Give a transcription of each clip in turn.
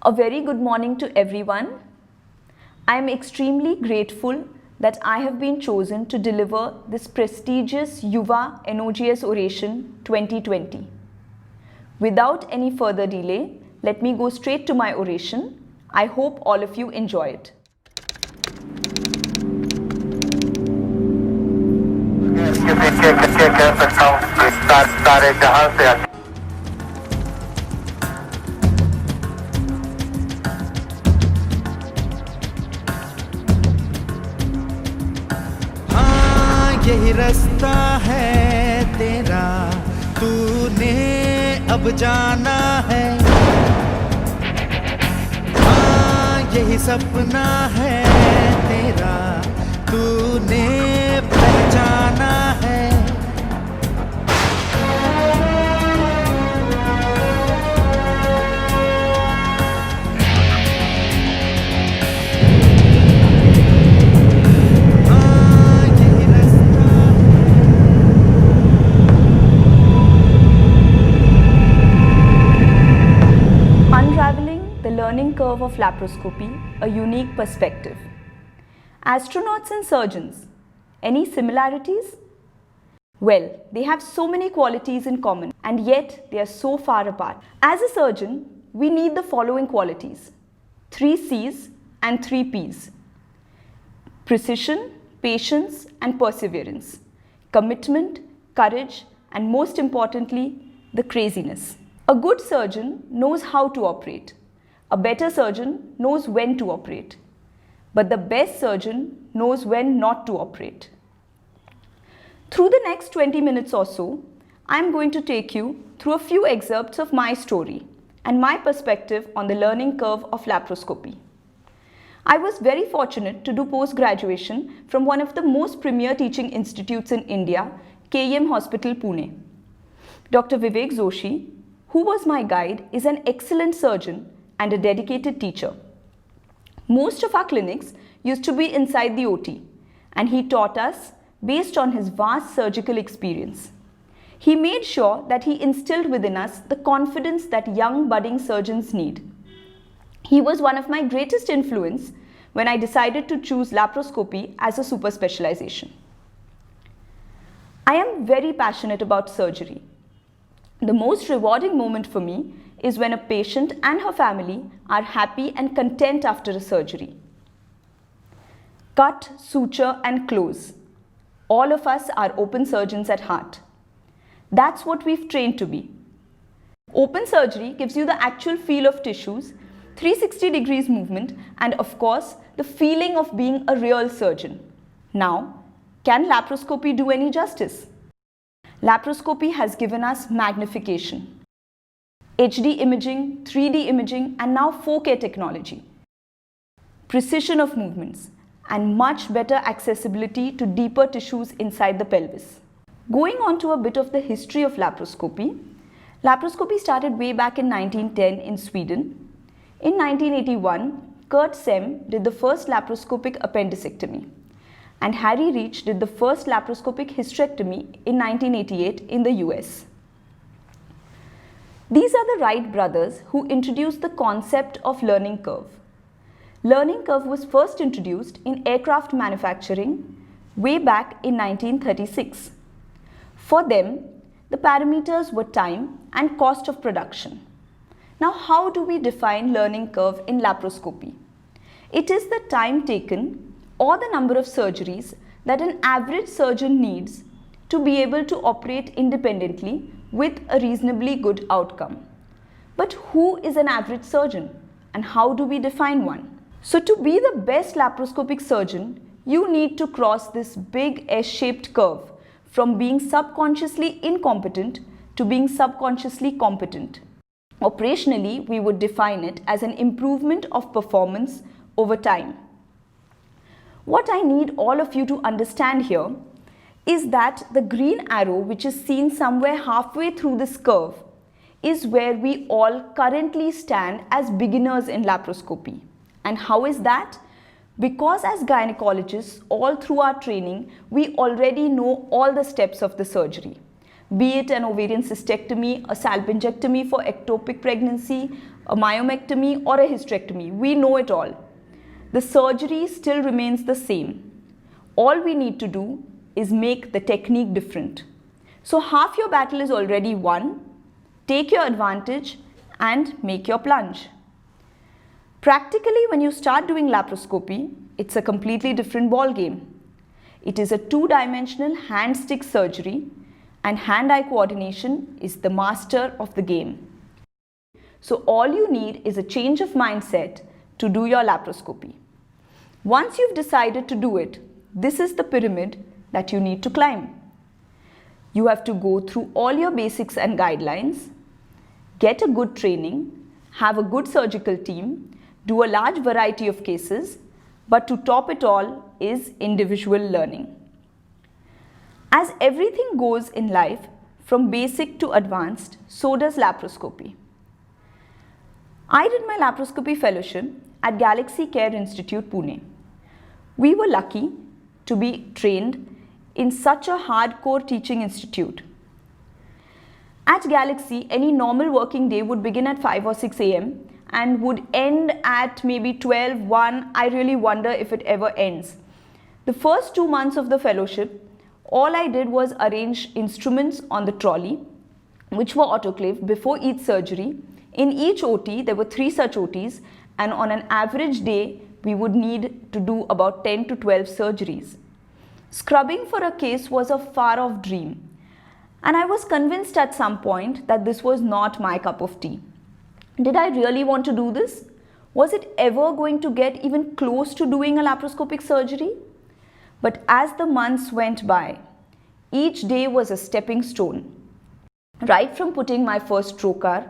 A very good morning to everyone. I am extremely grateful that I have been chosen to deliver this prestigious Yuva NOGS Oration 2020. Without any further delay, let me go straight to my oration. I hope all of you enjoy it. यही रास्ता है तेरा, तूने अब जाना है। हाँ, यही सपना है तेरा, तूने पहचाना है। Unraveling the learning curve of laparoscopy, a unique perspective. Astronauts and surgeons, any similarities? Well, they have so many qualities in common and yet they are so far apart. As a surgeon, we need the following qualities: 3 C's and 3 P's. Precision, patience and perseverance. Commitment, courage and most importantly, the craziness. A good surgeon knows how to operate. A better surgeon knows when to operate. But the best surgeon knows when not to operate. Through the next 20 minutes or so, I am going to take you through a few excerpts of my story and my perspective on the learning curve of laparoscopy. I was very fortunate to do post-graduation from one of the most premier teaching institutes in India, KEM Hospital, Pune. Dr. Vivek Joshi, who was my guide, is an excellent surgeon and a dedicated teacher. Most of our clinics used to be inside the OT, and he taught us based on his vast surgical experience. He made sure that he instilled within us the confidence that young budding surgeons need. He was one of my greatest influence when I decided to choose laparoscopy as a super specialization. I am very passionate about surgery. The most rewarding moment for me is when a patient and her family are happy and content after a surgery. Cut, suture and close. All of us are open surgeons at heart. That's what we've trained to be. Open surgery gives you the actual feel of tissues, 360 degrees movement and of course the feeling of being a real surgeon. Now, can laparoscopy do any justice? Laparoscopy has given us magnification, HD imaging, 3D imaging and now 4K technology, precision of movements and much better accessibility to deeper tissues inside the pelvis. Going on to a bit of the history of laparoscopy, laparoscopy started way back in 1910 in Sweden. In 1981, Kurt Sem did the first laparoscopic appendicectomy. And Harry Reach did the first laparoscopic hysterectomy in 1988 in the US. These are the Wright brothers who introduced the concept of learning curve. Learning curve was first introduced in aircraft manufacturing way back in 1936. For them, the parameters were time and cost of production. Now, how do we define learning curve in laparoscopy? It is the time taken or the number of surgeries that an average surgeon needs to be able to operate independently with a reasonably good outcome. But who is an average surgeon and how do we define one? So to be the best laparoscopic surgeon, you need to cross this big S-shaped curve from being subconsciously incompetent to being subconsciously competent. Operationally, we would define it as an improvement of performance over time. What I need all of you to understand here is that the green arrow, which is seen somewhere halfway through this curve, is where we all currently stand as beginners in laparoscopy. And how is that? Because as gynecologists, all through our training, we already know all the steps of the surgery. be it an ovarian cystectomy, a salpingectomy for ectopic pregnancy, a myomectomy, or a hysterectomy. We know it all. The surgery still remains the same. All we need to do is make the technique different. So half your battle is already won. Take your advantage and make your plunge. Practically, when you start doing laparoscopy, it's a completely different ball game. It is a two-dimensional hand-stick surgery, and hand-eye coordination is the master of the game. So all you need is a change of mindset to do your laparoscopy. Once you've decided to do it, this is the pyramid that you need to climb. You have to go through all your basics and guidelines, get a good training, have a good surgical team, do a large variety of cases, but to top it all is individual learning. As everything goes in life, from basic to advanced, so does laparoscopy. I did my laparoscopy fellowship at Galaxy Care Institute, Pune. We were lucky to be trained in such a hardcore teaching institute. At Galaxy, any normal working day would begin at 5 or 6 a.m. and would end at maybe 12, 1. I really wonder if it ever ends. The first 2 months of the fellowship, all I did was arrange instruments on the trolley, which were autoclaved before each surgery. In each OT, there were 3 such OTs, and on an average day, we would need to do about 10 to 12 surgeries. Scrubbing for a case was a far-off dream, and I was convinced at some point that this was not my cup of tea. Did I really want to do this? Was it ever going to get even close to doing a laparoscopic surgery? But as the months went by, each day was a stepping stone. Right from putting my first trocar,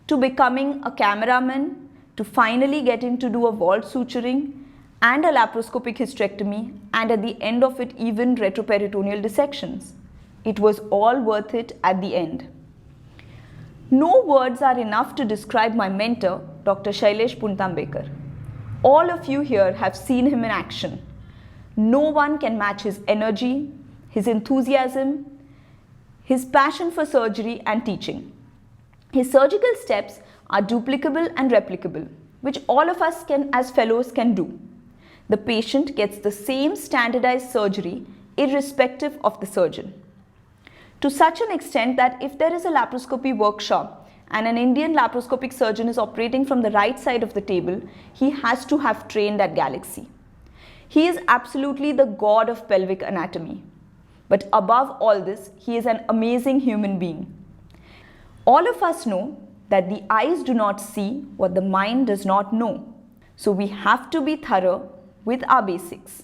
to becoming a cameraman, to finally getting to do a vault suturing and a laparoscopic hysterectomy, and at the end of it even retroperitoneal dissections. It was all worth it at the end. No words are enough to describe my mentor, Dr. Shailesh Puntambekar. All of you here have seen him in action. No one can match his energy, his enthusiasm, his passion for surgery and teaching. His surgical steps are duplicable and replicable, which all of us as fellows can do. The patient gets the same standardized surgery irrespective of the surgeon. To such an extent that if there is a laparoscopy workshop and an Indian laparoscopic surgeon is operating from the right side of the table, he has to have trained at Galaxy. He is absolutely the god of pelvic anatomy. But above all this, he is an amazing human being. All of us know that the eyes do not see what the mind does not know. So we have to be thorough with our basics.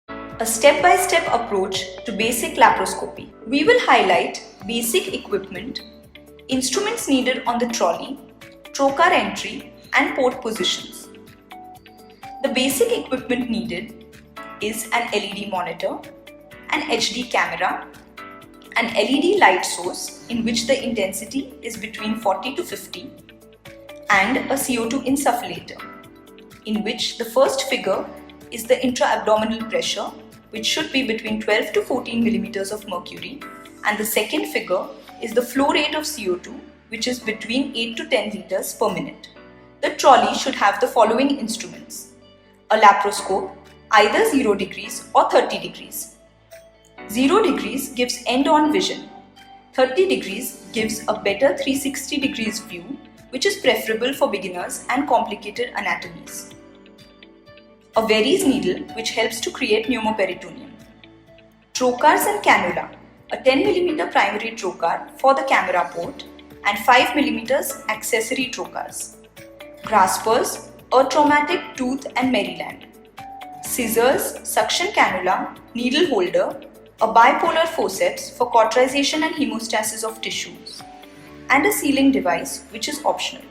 A step-by-step approach to basic laparoscopy. We will highlight basic equipment, instruments needed on the trolley, trocar entry and port positions. The basic equipment needed is an LED monitor, an HD camera, an LED light source in which the intensity is between 40 to 50, and a CO2 insufflator, in which the first figure is the intra-abdominal pressure, which should be between 12 to 14 millimeters of mercury, and the second figure is the flow rate of CO2, which is between 8 to 10 liters per minute. The trolley should have the following instruments: a laparoscope, either 0 degrees or 30 degrees. 0 degrees gives end-on vision. 30 degrees gives a better 360 degrees view, which is preferable for beginners and complicated anatomies. A Verries needle, which helps to create pneumoperitoneum. Trocars and cannula, a 10 mm primary trocar for the camera port and 5 mm accessory trocars. Graspers, a traumatic tooth and Maryland. Scissors, suction cannula, needle holder, a bipolar forceps for cauterization and hemostasis of tissues, and a sealing device which is optional.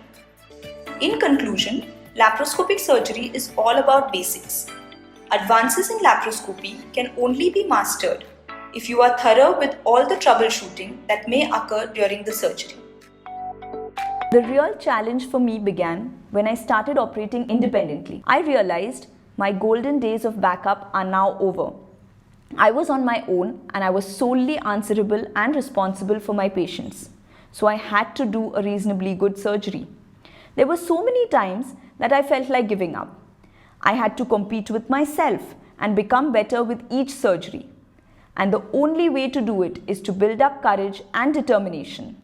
In conclusion, laparoscopic surgery is all about basics. Advances in laparoscopy can only be mastered if you are thorough with all the troubleshooting that may occur during the surgery. The real challenge for me began when I started operating independently. I realized my golden days of backup are now over. I was on my own and I was solely answerable and responsible for my patients. So I had to do a reasonably good surgery. There were so many times that I felt like giving up. I had to compete with myself and become better with each surgery. And the only way to do it is to build up courage and determination.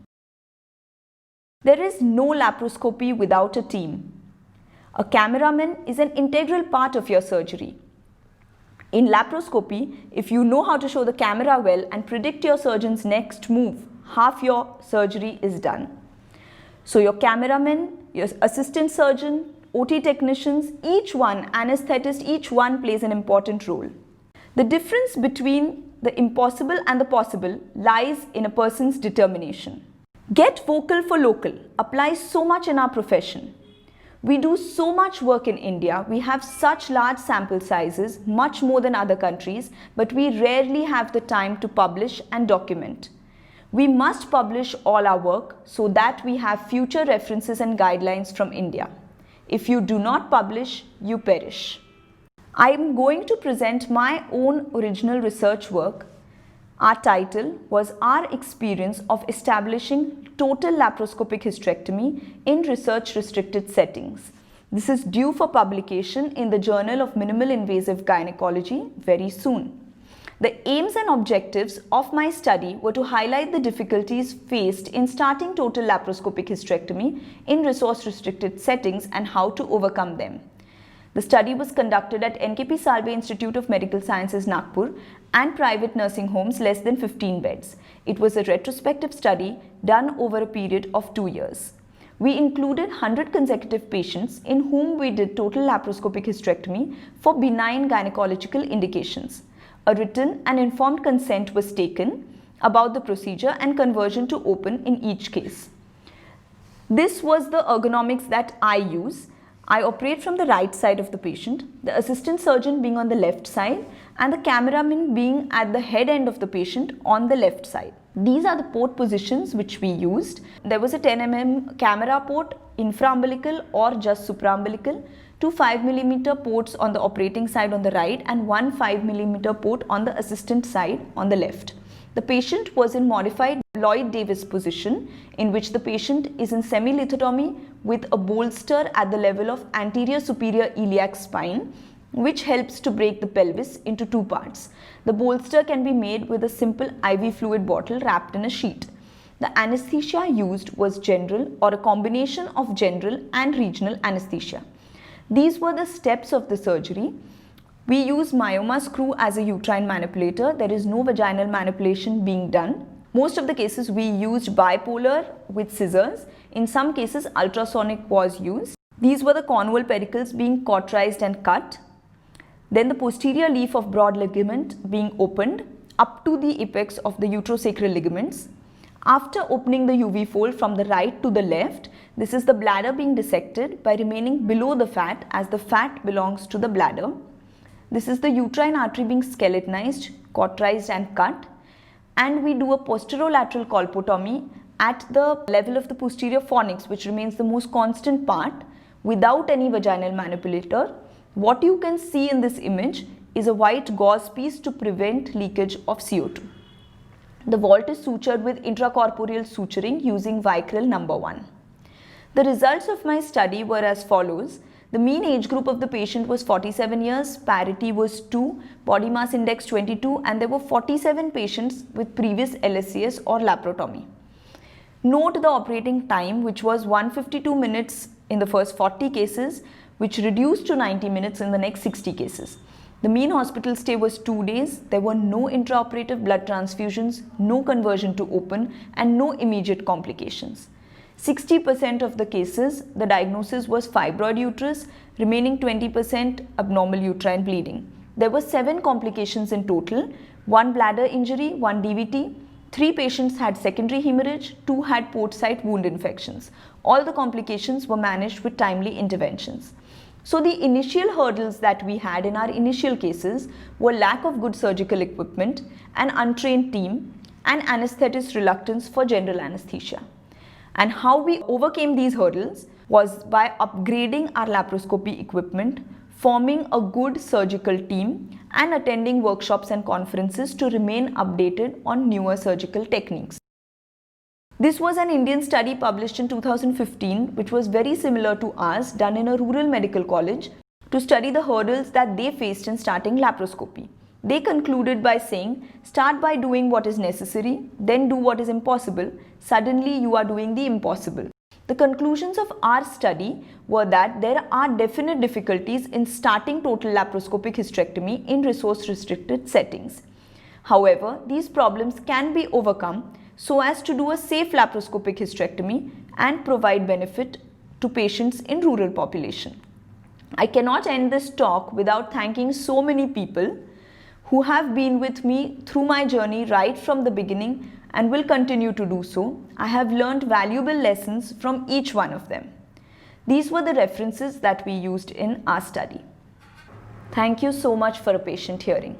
There is no laparoscopy without a team. A cameraman is an integral part of your surgery. In laparoscopy, if you know how to show the camera well and predict your surgeon's next move, half your surgery is done. So your cameraman, your assistant surgeon, OT technicians, each one, anesthetist, each one plays an important role. The difference between the impossible and the possible lies in a person's determination. Get vocal for local applies so much in our profession. We do so much work in India, we have such large sample sizes, much more than other countries, but we rarely have the time to publish and document. We must publish all our work so that we have future references and guidelines from India. If you do not publish, you perish. I am going to present my own original research work. Our title was Our Experience of Establishing Total Laparoscopic Hysterectomy in Research Restricted Settings. This is due for publication in the Journal of Minimal Invasive Gynecology very soon. The aims and objectives of my study were to highlight the difficulties faced in starting total laparoscopic hysterectomy in resource-restricted settings and how to overcome them. The study was conducted at NKP Salve Institute of Medical Sciences, Nagpur, and private nursing homes less than 15 beds. It was a retrospective study done over a period of 2 years. We included 100 consecutive patients in whom we did total laparoscopic hysterectomy for benign gynecological indications. A written and informed consent was taken about the procedure and conversion to open in each case. This was the ergonomics that I use. I operate from the right side of the patient, the assistant surgeon being on the left side and the cameraman being at the head end of the patient on the left side. These are the port positions which we used. There was a 10 mm camera port, infraumbilical or just supraumbilical, two 5 mm ports on the operating side on the right and one 5 mm port on the assistant side on the left. The patient was in modified Lloyd-Davis position in which the patient is in semi-lithotomy with a bolster at the level of anterior superior iliac spine, which helps to break the pelvis into two parts. The bolster can be made with a simple IV fluid bottle wrapped in a sheet. The anesthesia used was general or a combination of general and regional anesthesia. These were the steps of the surgery. We use myoma screw as a uterine manipulator. There is no vaginal manipulation being done. Most of the cases we used bipolar with scissors. In some cases ultrasonic was used. These were the conval pedicles being cauterized and cut. Then the posterior leaf of broad ligament being opened up to the apex of the uterosacral ligaments. After opening the UV fold from the right to the left, this is the bladder being dissected by remaining below the fat as the fat belongs to the bladder. This is the uterine artery being skeletonized, cauterized and cut. And we do a posterolateral colpotomy at the level of the posterior fornix, which remains the most constant part without any vaginal manipulator. What you can see in this image is a white gauze piece to prevent leakage of CO2. The vault is sutured with intracorporeal suturing using Vicryl number 1. The results of my study were as follows. The mean age group of the patient was 47 years, parity was 2, body mass index 22, and there were 47 patients with previous LSCS or laparotomy. Note the operating time, which was 152 minutes in the first 40 cases, which reduced to 90 minutes in the next 60 cases. The mean hospital stay was 2 days. There were no intraoperative blood transfusions, no conversion to open, and no immediate complications. 60% of the cases, the diagnosis was fibroid uterus, remaining 20% abnormal uterine bleeding. There were 7 complications in total, 1 bladder injury, 1 DVT, 3 patients had secondary hemorrhage, 2 had port site wound infections. All the complications were managed with timely interventions. So the initial hurdles that we had in our initial cases were lack of good surgical equipment, an untrained team, and anesthetist reluctance for general anesthesia. And how we overcame these hurdles was by upgrading our laparoscopy equipment, forming a good surgical team, and attending workshops and conferences to remain updated on newer surgical techniques. This was an Indian study published in 2015, which was very similar to ours, done in a rural medical college to study the hurdles that they faced in starting laparoscopy. They concluded by saying, start by doing what is necessary, then do what is impossible. Suddenly you are doing the impossible. The conclusions of our study were that there are definite difficulties in starting total laparoscopic hysterectomy in resource-restricted settings. However, these problems can be overcome so as to do a safe laparoscopic hysterectomy and provide benefit to patients in rural population. I cannot end this talk without thanking so many people who have been with me through my journey right from the beginning and will continue to do so. I have learned valuable lessons from each one of them. These were the references that we used in our study. Thank you so much for a patient hearing.